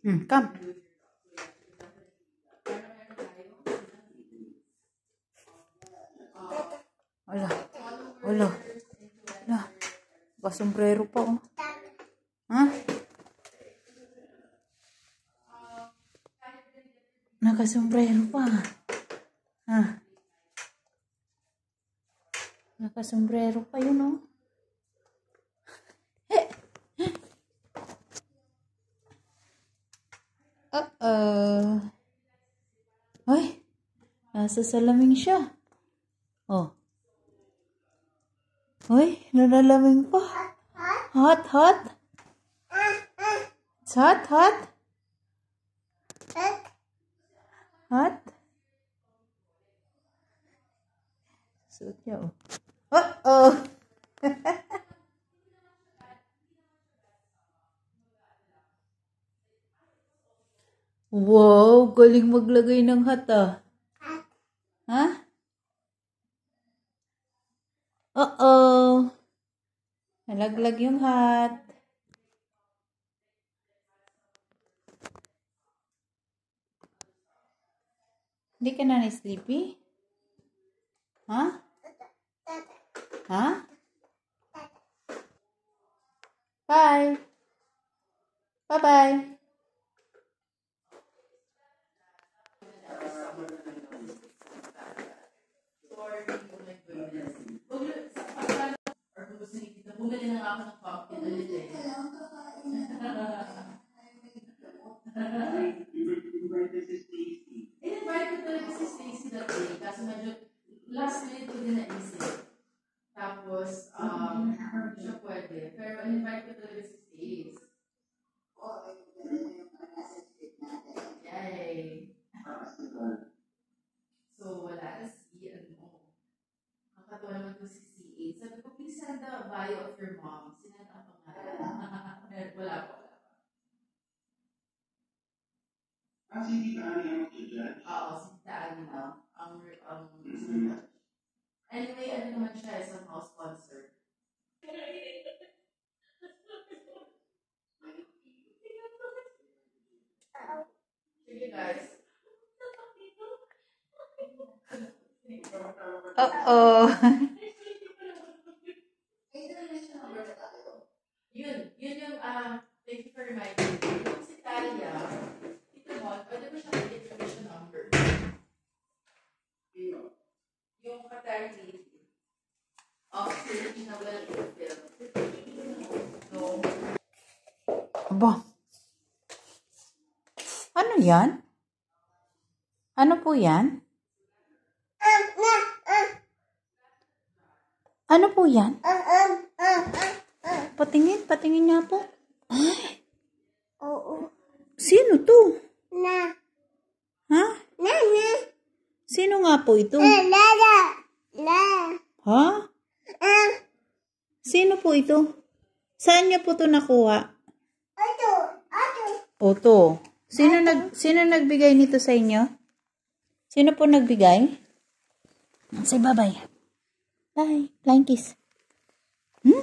Come. Wala. Wala. Wala. Kasombrero pa, oh. Ha? Nakasombrero pa. Ha? Nakasombrero pa yun, oh. Ay, nasa salamin siya. Oh. Ay, nalalamig pa. Hot, hot. It's hot, hot. Hot. Suot niya, oh. Uh-oh. Wow, galing maglagay ng hat, ah. Ha? Uh-oh. Nalaglag yung hat. Hindi ka na sleepy? Ha? Ha? Bye. Bye-bye. Bumili na ako ng pumpkin ulit eh. In-invite ko talaga si Stacy that day kasi medyo last minute ko din naisip. Tapos, siya pwede. Pero in-invite ko talaga si Stacy. Yay! So, wala na si, nakakatawa naman ko si CA. Sabi ko, please send the bio of your mom. Sinend ang pangalan. Wala pa. Si Tita Ani ang judge? Oo, si Tita Ani na. Judge. Anyway, ano naman siya, isang house sponsor. Sige guys. Uh-oh. Yun yung, thank you for reminding me. Yung si Talia, ito mo, pwede mo siya information number. Yung Qatar lady of Filipino well-fulfilled. No. Aba. Ano yan? Ano po yan? Ano po yan? Patingin nga po. Ay. Oo. Sino to? Na. Ha? Na. Sino nga po ito? La. Ha? Sino po ito? Saan niya po ito nakuha? Ato. Oto. Sino nagbigay nito sa inyo? Sino po nagbigay? Say bye-bye. Bye. Flying kiss. Hmm?